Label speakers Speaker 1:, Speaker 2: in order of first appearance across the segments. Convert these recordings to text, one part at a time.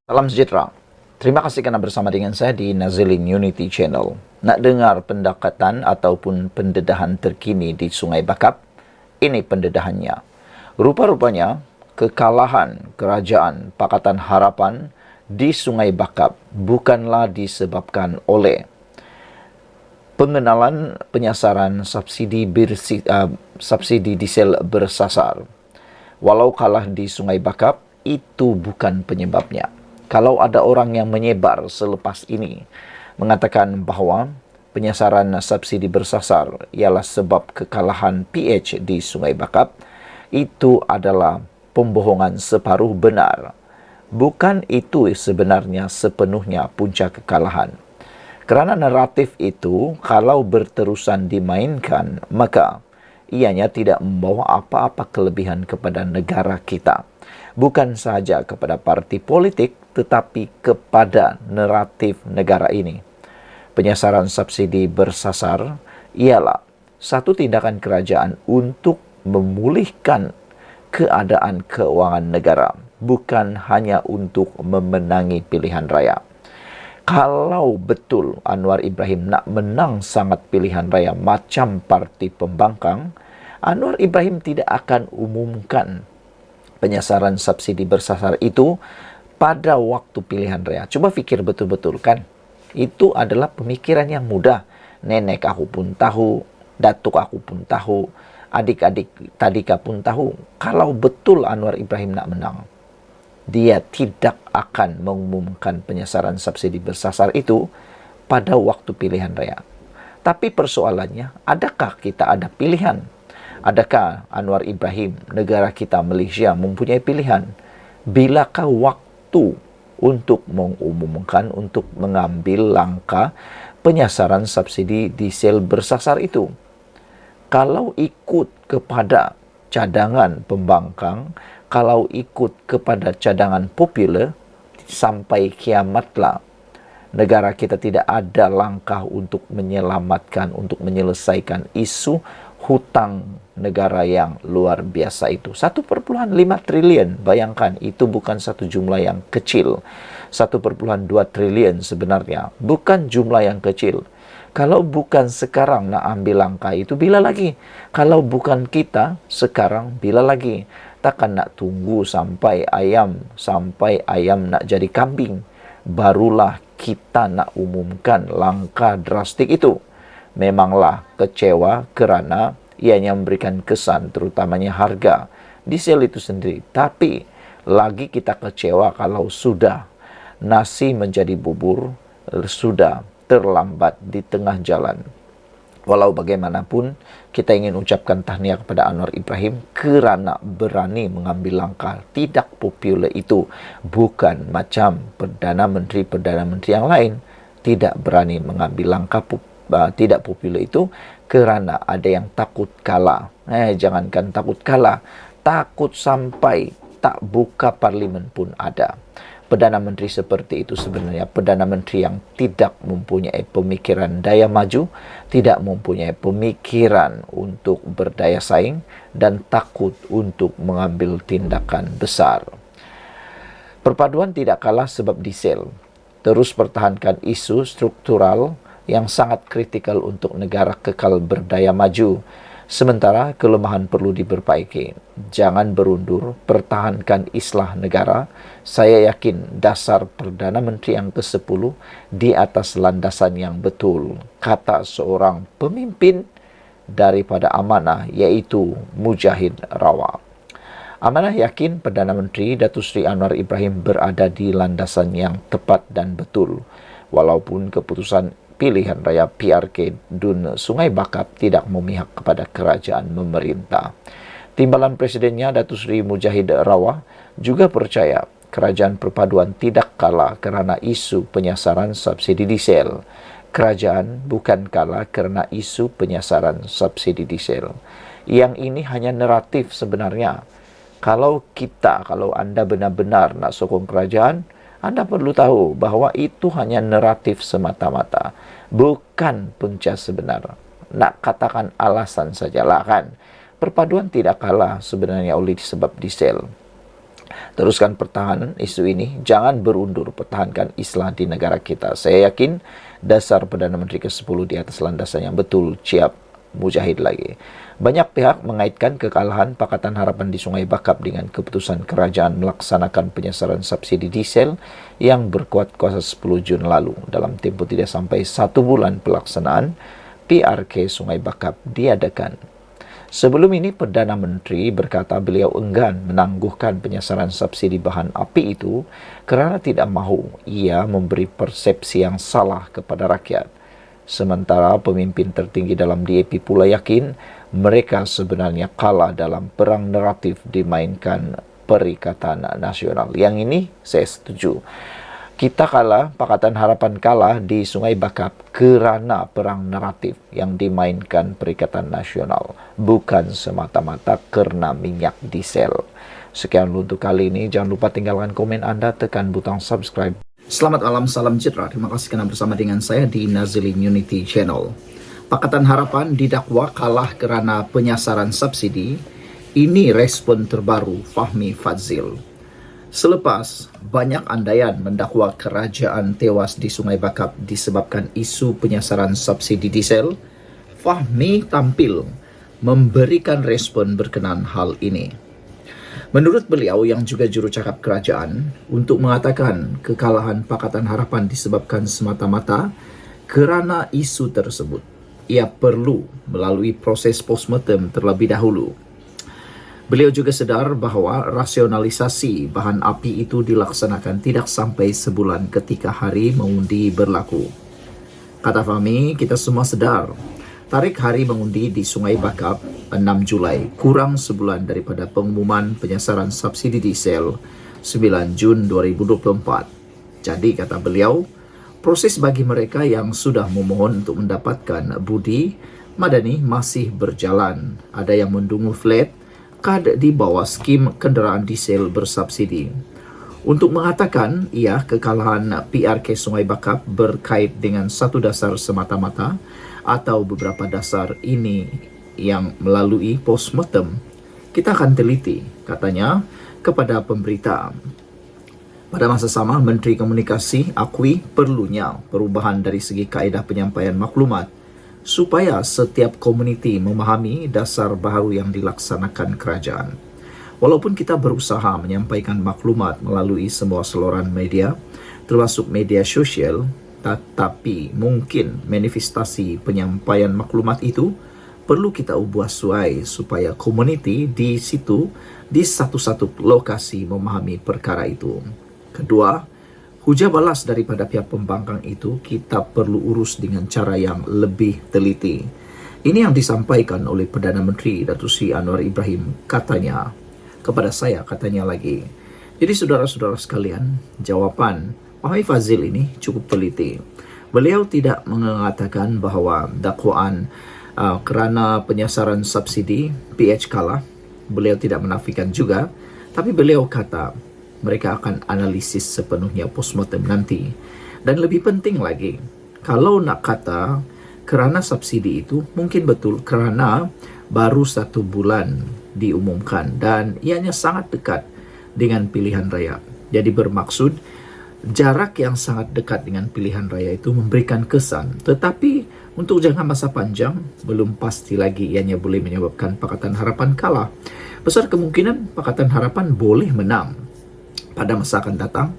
Speaker 1: Salam sejahtera. Terima kasih karena bersama dengan saya di Nazilin Unity Channel. Nak dengar pendekatan ataupun pendedahan terkini di Sungai Bakap? Ini pendedahannya. Rupa-rupanya, kekalahan kerajaan Pakatan Harapan di Sungai Bakap bukanlah disebabkan oleh pengenalan penyasaran subsidi diesel bersasar. Walau kalah di Sungai Bakap, itu bukan penyebabnya. Kalau ada orang yang menyebar selepas ini mengatakan bahawa penyasaran subsidi bersasar ialah sebab kekalahan PH di Sungai Bakap, itu adalah pembohongan separuh benar. Bukan itu sebenarnya sepenuhnya punca kekalahan. Kerana naratif itu kalau berterusan dimainkan, maka ianya tidak membawa apa-apa kelebihan kepada negara kita. Bukan sahaja kepada parti politik, tetapi kepada naratif negara ini. Penyasaran subsidi bersasar ialah satu tindakan kerajaan untuk memulihkan keadaan keuangan negara, bukan hanya untuk memenangi pilihan raya. Kalau betul Anwar Ibrahim nak menang sangat pilihan raya macam parti pembangkang, Anwar Ibrahim tidak akan umumkan penyasaran subsidi bersasar itu pada waktu pilihan raya. Coba fikir betul-betul kan. Itu adalah pemikiran yang mudah. Nenek aku pun tahu, datuk aku pun tahu, adik-adik tadika pun tahu. Kalau betul Anwar Ibrahim nak menang, dia tidak akan mengumumkan penyasaran subsidi bersasar itu pada waktu pilihan raya. Tapi persoalannya, adakah kita ada pilihan? Adakah Anwar Ibrahim, negara kita Malaysia mempunyai pilihan? Bilakah waktu untuk mengumumkan, untuk mengambil langkah penyasaran subsidi diesel bersasar itu? Kalau ikut kepada cadangan pembangkang, kalau ikut kepada cadangan popular, sampai kiamatlah negara kita tidak ada langkah untuk menyelamatkan, untuk menyelesaikan isu hutang negara yang luar biasa itu. 1,5 triliun, bayangkan, itu bukan satu jumlah yang kecil. 1,2 triliun sebenarnya, bukan jumlah yang kecil. Kalau bukan sekarang nak ambil langkah itu, bila lagi? Kalau bukan kita sekarang, bila lagi? Takkan nak tunggu sampai ayam nak jadi kambing, barulah kita nak umumkan langkah drastik itu. Memanglah kecewa kerana ianya memberikan kesan, terutamanya harga diesel itu sendiri. Tapi lagi kita kecewa kalau sudah nasi menjadi bubur, sudah terlambat di tengah jalan. Walau bagaimanapun, kita ingin ucapkan tahniah kepada Anwar Ibrahim kerana berani mengambil langkah tidak popular itu. Bukan macam Perdana Menteri yang lain tidak berani mengambil langkah tidak popular itu kerana ada yang takut kalah. Jangankan takut kalah, takut sampai tak buka parlimen pun ada. Perdana Menteri seperti itu sebenarnya Perdana Menteri yang tidak mempunyai pemikiran daya maju, tidak mempunyai pemikiran untuk berdaya saing, dan takut untuk mengambil tindakan besar. Perpaduan tidak kalah sebab diesel. Terus pertahankan isu struktural yang sangat kritikal untuk negara kekal berdaya maju. Sementara kelemahan perlu diperbaiki. Jangan berundur, pertahankan islah negara. Saya yakin dasar Perdana Menteri yang ke-10 di atas landasan yang betul. Kata seorang pemimpin daripada amanah, iaitu Mujahid Rawa. Amanah yakin Perdana Menteri Datuk Seri Anwar Ibrahim berada di landasan yang tepat dan betul. Walaupun keputusan pilihan raya PRK Dun Sungai Bakap tidak memihak kepada kerajaan memerintah. Timbalan Presidennya Datuk Seri Mujahid Rawa juga percaya kerajaan perpaduan tidak kalah kerana isu penyasaran subsidi diesel. Kerajaan bukan kalah kerana isu penyasaran subsidi diesel. Yang ini hanya naratif sebenarnya. Kalau anda benar-benar nak sokong kerajaan, anda perlu tahu bahawa itu hanya naratif semata-mata, bukan punca sebenar. Nak katakan alasan sajalah kan. Perpaduan tidak kalah sebenarnya oleh sebab diesel. Teruskan pertahanan isu ini, jangan berundur, pertahankan Islam di negara kita. Saya yakin dasar Perdana Menteri ke-10 di atas landasan yang betul, siap mujahid lagi. Banyak pihak mengaitkan kekalahan Pakatan Harapan di Sungai Bakap dengan keputusan kerajaan melaksanakan penyesaran subsidi diesel yang berkuat kuasa 10 Jun lalu. Dalam tempoh tidak sampai 1 bulan pelaksanaan, PRK Sungai Bakap diadakan. Sebelum ini, Perdana Menteri berkata beliau enggan menangguhkan penyesaran subsidi bahan api itu kerana tidak mahu ia memberi persepsi yang salah kepada rakyat. Sementara pemimpin tertinggi dalam DAP pula yakin mereka sebenarnya kalah dalam perang naratif dimainkan Perikatan Nasional. Yang ini saya setuju. Kita kalah, Pakatan Harapan kalah di Sungai Bakap kerana perang naratif yang dimainkan Perikatan Nasional, bukan semata-mata kerana minyak diesel. Sekian untuk kali ini. Jangan lupa tinggalkan komen anda, tekan butang subscribe.
Speaker 2: Selamat malam, salam sejahtera. Terima kasih kerana bersama dengan saya di Nazilin Unity Channel. Pakatan Harapan didakwa kalah kerana penyasaran subsidi. Ini respon terbaru Fahmi Fadzil. Selepas banyak andaian mendakwa kerajaan tewas di Sungai Bakap disebabkan isu penyasaran subsidi diesel, Fahmi tampil memberikan respon berkenaan hal ini. Menurut beliau yang juga jurucakap kerajaan, untuk mengatakan kekalahan Pakatan Harapan disebabkan semata-mata kerana isu tersebut, ia perlu melalui proses postmortem terlebih dahulu. Beliau juga sedar bahawa rasionalisasi bahan api itu dilaksanakan tidak sampai sebulan ketika hari mengundi berlaku. Kata Fahmi, kita semua sedar tarikh hari mengundi di Sungai Bakap 6 Julai kurang sebulan daripada pengumuman penyasaran subsidi diesel 9 Jun 2024. Jadi kata beliau, proses bagi mereka yang sudah memohon untuk mendapatkan budi madani masih berjalan. Ada yang mendungu flat kad di bawah skim kenderaan diesel bersubsidi. Untuk mengatakan ia kekalahan PRK Sungai Bakap berkait dengan satu dasar semata-mata atau beberapa dasar ini yang melalui postmortem, kita akan teliti, katanya kepada pemberita. Pada masa sama, Menteri Komunikasi akui perlunya perubahan dari segi kaedah penyampaian maklumat supaya setiap komuniti memahami dasar baru yang dilaksanakan kerajaan. Walaupun kita berusaha menyampaikan maklumat melalui semua saluran media, termasuk media sosial, tetapi mungkin manifestasi penyampaian maklumat itu perlu kita ubah suai supaya komuniti di situ, di satu-satu lokasi memahami perkara itu. Kedua, hujah balas daripada pihak pembangkang itu kita perlu urus dengan cara yang lebih teliti. Ini yang disampaikan oleh Perdana Menteri Datuk Seri Anwar Ibrahim, katanya kepada saya, katanya lagi. Jadi saudara-saudara sekalian, jawapan Fahmi Fadzil ini cukup teliti. Beliau tidak mengatakan bahawa dakwaan kerana penyasaran subsidi PH kalah. Beliau tidak menafikan juga, tapi beliau kata mereka akan analisis sepenuhnya postmortem nanti. Dan lebih penting lagi, kalau nak kata kerana subsidi itu, mungkin betul kerana baru 1 bulan diumumkan dan ianya sangat dekat dengan pilihan raya. Jadi bermaksud, jarak yang sangat dekat dengan pilihan raya itu memberikan kesan. Tetapi untuk jangka masa panjang, belum pasti lagi ianya boleh menyebabkan Pakatan Harapan kalah. Besar kemungkinan Pakatan Harapan boleh menang pada masa akan datang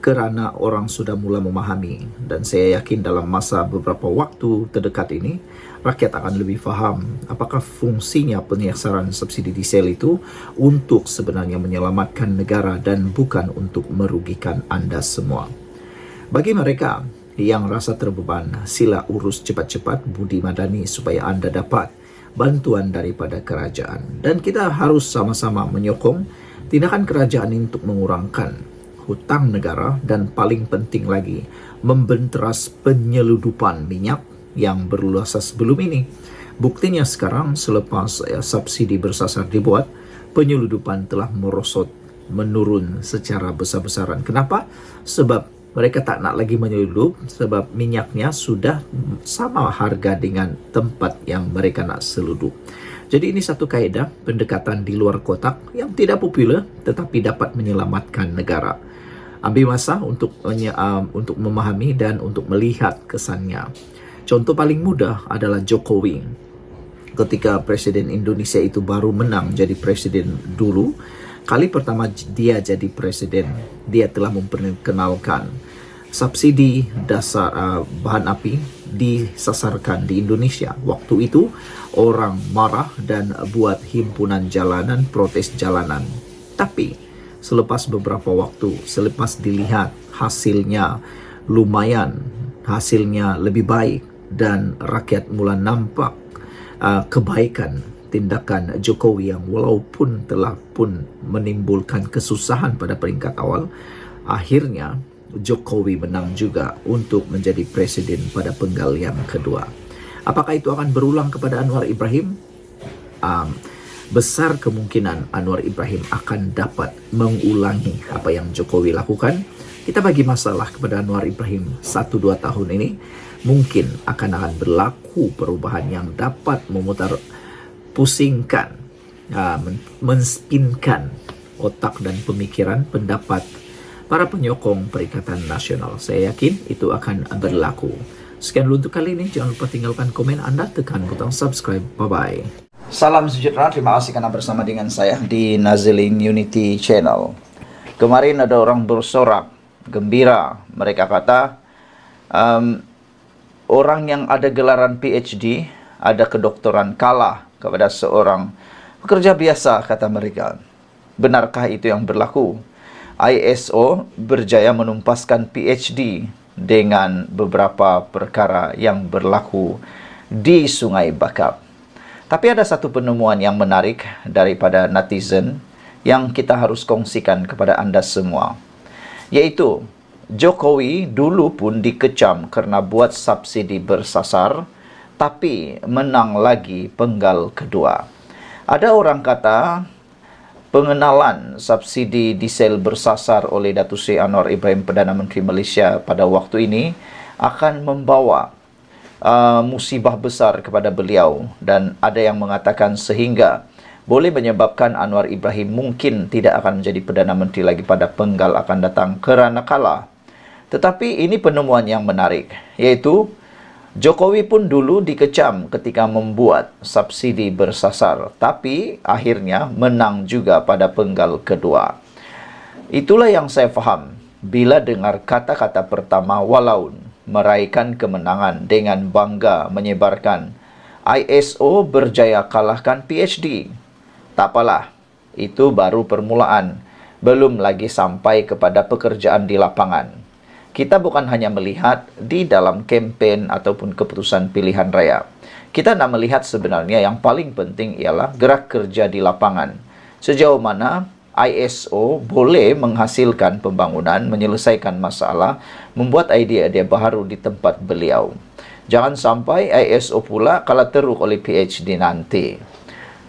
Speaker 2: kerana orang sudah mula memahami, dan saya yakin dalam masa beberapa waktu terdekat ini rakyat akan lebih faham apakah fungsinya penyasaran subsidi diesel itu untuk sebenarnya menyelamatkan negara dan bukan untuk merugikan anda semua. Bagi mereka yang rasa terbeban, sila urus cepat-cepat budi madani supaya anda dapat bantuan daripada kerajaan, dan kita harus sama-sama menyokong tindakan kerajaan ini untuk mengurangkan hutang negara dan paling penting lagi membenteras penyeludupan minyak yang berluasa sebelum ini. Buktinya sekarang selepas subsidi bersasar dibuat, penyeludupan telah merosot, menurun secara besar-besaran. Kenapa? Sebab mereka tak nak lagi menyeludup, sebab minyaknya sudah sama harga dengan tempat yang mereka nak seludup. Jadi ini satu kaedah pendekatan di luar kotak yang tidak populer tetapi dapat menyelamatkan negara. Ambil masa untuk memahami dan untuk melihat kesannya. Contoh paling mudah adalah Jokowi. Ketika Presiden Indonesia itu baru menang jadi presiden dulu, kali pertama dia jadi presiden, dia telah memperkenalkan subsidi dasar bahan api disasarkan di Indonesia. Waktu itu orang marah dan buat himpunan jalanan, protes jalanan. Tapi selepas beberapa waktu, selepas dilihat hasilnya lumayan, hasilnya lebih baik dan rakyat mula nampak kebaikan tindakan Jokowi yang walaupun telah pun menimbulkan kesusahan pada peringkat awal, akhirnya Jokowi menang juga untuk menjadi presiden pada penggal yang kedua. Apakah itu akan berulang kepada Anwar Ibrahim? Besar kemungkinan Anwar Ibrahim akan dapat mengulangi apa yang Jokowi lakukan. Kita bagi masalah kepada Anwar Ibrahim 1-2 tahun ini, mungkin akan berlaku perubahan yang dapat memutar pusingkan, menspinkan otak dan pemikiran pendapat para penyokong Perikatan Nasional. Saya yakin itu akan berlaku. Sekian dulu untuk kali ini. Jangan lupa tinggalkan komen Anda, tekan butang subscribe. Bye-bye.
Speaker 1: Salam sejahtera, terima kasih karena bersama dengan saya di Nazilin Unity Channel. Kemarin ada orang bersorak, gembira. Mereka kata, orang yang ada gelaran PhD, ada kedokteran kalah kepada seorang pekerja biasa, kata mereka. Benarkah itu yang berlaku? ISO berjaya menumpaskan PhD dengan beberapa perkara yang berlaku di Sungai Bakap. Tapi ada satu penemuan yang menarik daripada netizen yang kita harus kongsikan kepada Anda semua, yaitu Jokowi dulu pun dikecam karena buat subsidi bersasar, tapi menang lagi penggal kedua. Ada orang kata pengenalan subsidi diesel bersasar oleh Datuk Seri Anwar Ibrahim, Perdana Menteri Malaysia pada waktu ini, akan membawa musibah besar kepada beliau, dan ada yang mengatakan sehingga boleh menyebabkan Anwar Ibrahim mungkin tidak akan menjadi Perdana Menteri lagi pada penggal akan datang kerana kalah. Tetapi ini penemuan yang menarik, yaitu Jokowi pun dulu dikecam ketika membuat subsidi bersasar, tapi akhirnya menang juga pada penggal kedua. Itulah yang saya faham bila dengar kata-kata pertama walaun meraihkan kemenangan dengan bangga menyebarkan ISO berjaya kalahkan PhD. Tak apalah, itu baru permulaan, belum lagi sampai kepada pekerjaan di lapangan. Kita bukan hanya melihat di dalam kempen ataupun keputusan pilihan raya. Kita nak melihat sebenarnya yang paling penting ialah gerak kerja di lapangan. Sejauh mana ISO boleh menghasilkan pembangunan, menyelesaikan masalah, membuat idea-idea baru di tempat beliau. Jangan sampai ISO pula kalah teruk oleh PhD nanti.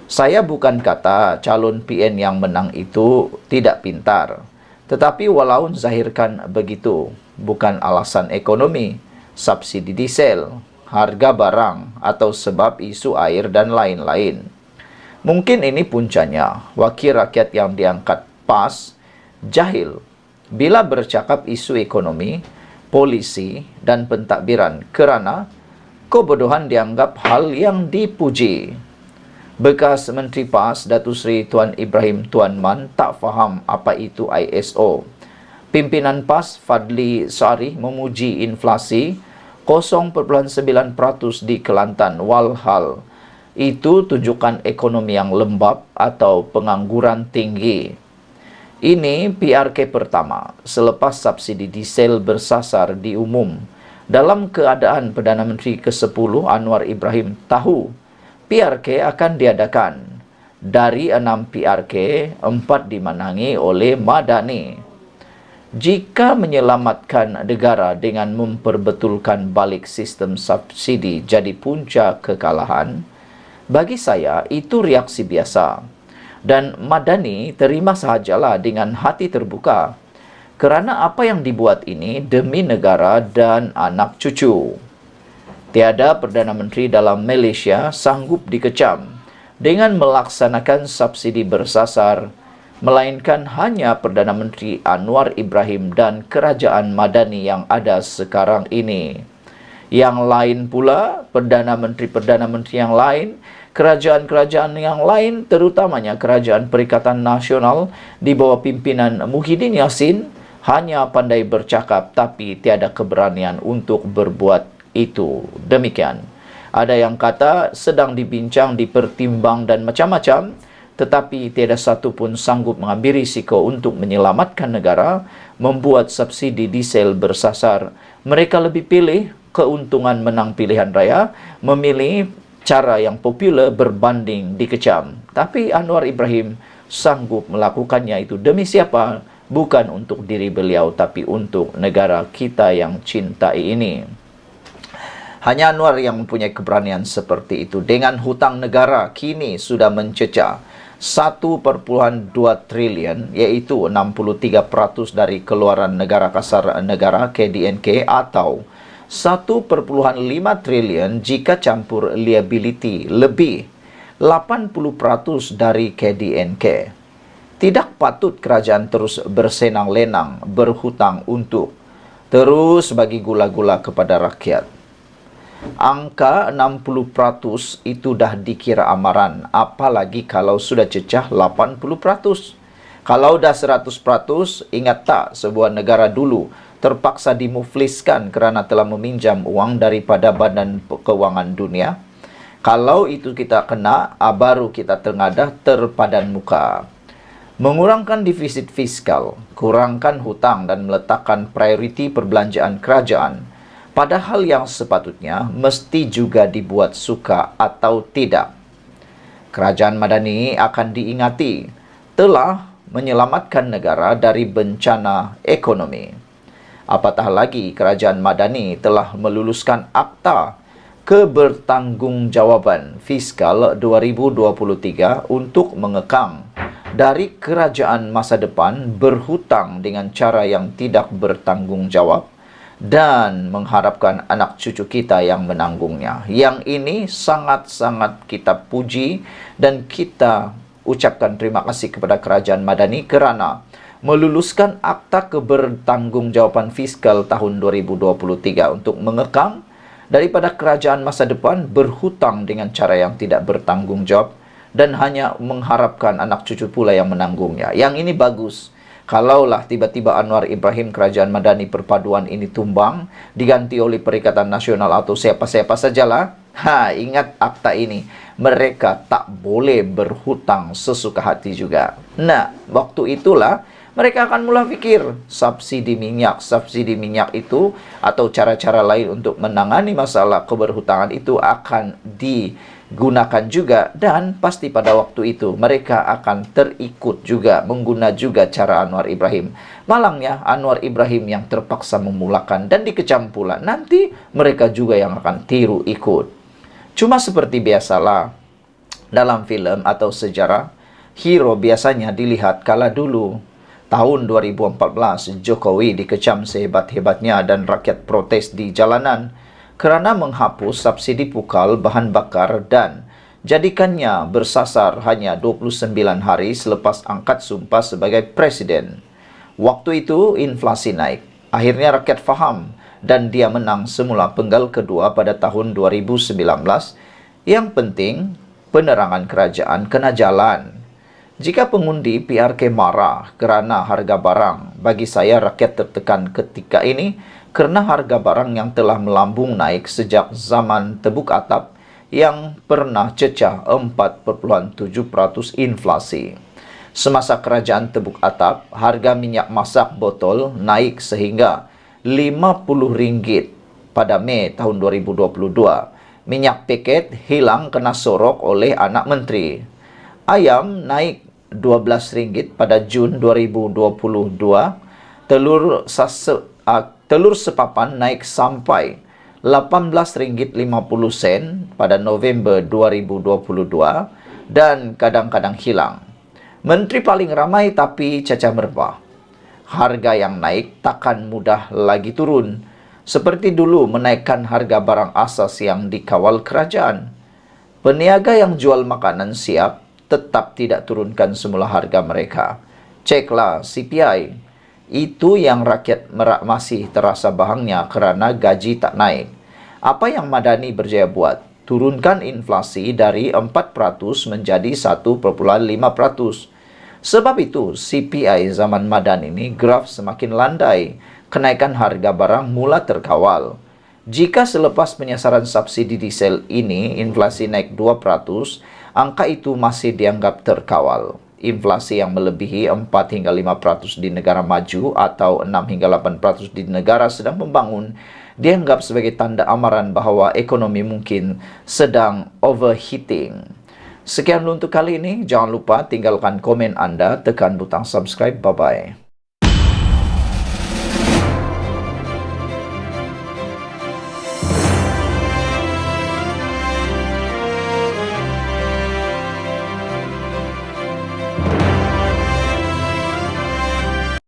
Speaker 1: Saya bukan kata calon PN yang menang itu tidak pintar. Tetapi walau zahirkan begitu, bukan alasan ekonomi, subsidi diesel, harga barang, atau sebab isu air dan lain-lain. Mungkin ini puncanya, wakil rakyat yang diangkat PAS, jahil bila bercakap isu ekonomi, polisi, dan pentadbiran kerana kebodohan dianggap hal yang dipuji. Bekas Menteri PAS, Datuk Seri Tuan Ibrahim Tuan Man, tak faham apa itu ISO. Pimpinan PAS, Fadli Sari, memuji inflasi 0.9% di Kelantan, walhal itu tunjukkan ekonomi yang lembab atau pengangguran tinggi. Ini PRK pertama selepas subsidi diesel bersasar diumum. Dalam keadaan Perdana Menteri ke-10 Anwar Ibrahim tahu PRK akan diadakan. Dari 6 PRK, 4 dimenangi oleh Madani. Jika menyelamatkan negara dengan memperbetulkan balik sistem subsidi jadi punca kekalahan, bagi saya itu reaksi biasa. Dan Madani terima sahajalah dengan hati terbuka. Kerana apa yang dibuat ini demi negara dan anak cucu. Tiada Perdana Menteri dalam Malaysia sanggup dikecam dengan melaksanakan subsidi bersasar, melainkan hanya Perdana Menteri Anwar Ibrahim dan Kerajaan Madani yang ada sekarang ini. Yang lain pula, Perdana Menteri yang lain, kerajaan-kerajaan yang lain, terutamanya Kerajaan Perikatan Nasional di bawah pimpinan Muhyiddin Yassin, hanya pandai bercakap tapi tiada keberanian untuk berbuat itu. Demikian. Ada yang kata sedang dibincang, dipertimbang dan macam-macam, tetapi tiada satu pun sanggup mengambil risiko untuk menyelamatkan negara, membuat subsidi diesel bersasar. Mereka lebih pilih keuntungan menang pilihan raya, memilih cara yang popular berbanding dikecam. Tapi Anwar Ibrahim sanggup melakukannya itu demi siapa? Bukan untuk diri beliau, tapi untuk negara kita yang cintai ini. Hanya Anwar yang mempunyai keberanian seperti itu. Dengan hutang negara kini sudah mencecah 1,2 triliun, yaitu 63% dari keluaran negara kasar negara KDNK, atau 1,5 triliun jika campur liability, lebih 80% dari KDNK. Tidak patut kerajaan terus bersenang-lenang berhutang untuk terus bagi gula-gula kepada rakyat. Angka 60% itu dah dikira amaran, apalagi kalau sudah cecah 80%. Kalau dah 100%, ingat tak sebuah negara dulu terpaksa dimufliskan kerana telah meminjam uang daripada Badan Kewangan Dunia? Kalau itu kita kena, baru kita tengadah terpadan muka. Mengurangkan defisit fiskal, kurangkan hutang dan meletakkan prioriti perbelanjaan kerajaan, padahal yang sepatutnya mesti juga dibuat suka atau tidak. Kerajaan Madani akan diingati telah menyelamatkan negara dari bencana ekonomi. Apatah lagi Kerajaan Madani telah meluluskan Akta Kebertanggungjawaban Fiskal 2023 untuk mengekang dari kerajaan masa depan berhutang dengan cara yang tidak bertanggungjawab dan mengharapkan anak cucu kita yang menanggungnya. Yang ini sangat-sangat kita puji dan kita ucapkan terima kasih kepada Kerajaan Madani kerana meluluskan Akta Kebertanggungjawaban Fiskal tahun 2023 untuk mengekang daripada kerajaan masa depan berhutang dengan cara yang tidak bertanggungjawab dan hanya mengharapkan anak cucu pula yang menanggungnya. Yang ini bagus. Kalaulah tiba-tiba Anwar Ibrahim, Kerajaan Madani, perpaduan ini tumbang, diganti oleh Perikatan Nasional atau siapa-siapa sajalah, ingat akta ini. Mereka tak boleh berhutang sesuka hati juga. Nah, waktu itulah mereka akan mula fikir subsidi minyak itu atau cara-cara lain untuk menangani masalah keberhutangan itu akan digunakan juga, dan pasti pada waktu itu mereka akan terikut juga, mengguna juga cara Anwar Ibrahim. Malangnya Anwar Ibrahim yang terpaksa memulakan dan dikecam pula, nanti mereka juga yang akan tiru ikut. Cuma seperti biasalah dalam film atau sejarah, hero biasanya dilihat kala dulu. Tahun 2014, Jokowi dikecam sehebat-hebatnya dan rakyat protes di jalanan kerana menghapus subsidi pukal bahan bakar dan jadikannya bersasar hanya 29 hari selepas angkat sumpah sebagai presiden. Waktu itu inflasi naik. Akhirnya rakyat faham dan dia menang semula penggal kedua pada tahun 2019. Yang penting, penerangan kerajaan kena jalan. Jika pengundi PRK marah kerana harga barang, bagi saya rakyat tertekan ketika ini kerana harga barang yang telah melambung naik sejak zaman tebuk atap yang pernah cecah 4,7% inflasi. Semasa kerajaan tebuk atap, harga minyak masak botol naik sehingga RM50 pada Mei tahun 2022. Minyak paket hilang kena sorok oleh anak menteri. Ayam naik RM12 pada Jun 2022. Telur sepapan naik sampai RM18.50 pada November 2022 dan kadang-kadang hilang. Menteri paling ramai tapi cacah merbah. Harga yang naik takkan mudah lagi turun. Seperti dulu menaikkan harga barang asas yang dikawal kerajaan. Peniaga yang jual makanan siap tetap tidak turunkan semula harga mereka. Ceklah CPI. Itu yang rakyat Merak masih terasa bahangnya kerana gaji tak naik. Apa yang Madani berjaya buat? Turunkan inflasi dari 4% menjadi 1,5%. Sebab itu, CPI zaman Madani ini graf semakin landai. Kenaikan harga barang mula terkawal. Jika selepas penyasaran subsidi diesel ini inflasi naik 2%, angka itu masih dianggap terkawal. Inflasi yang melebihi 4 hingga 5% di negara maju atau 6 hingga 8% di negara sedang membangun dianggap sebagai tanda amaran bahawa ekonomi mungkin sedang overheating. Sekian dulu untuk kali ini. Jangan lupa tinggalkan komen anda, tekan butang subscribe. Bye-bye.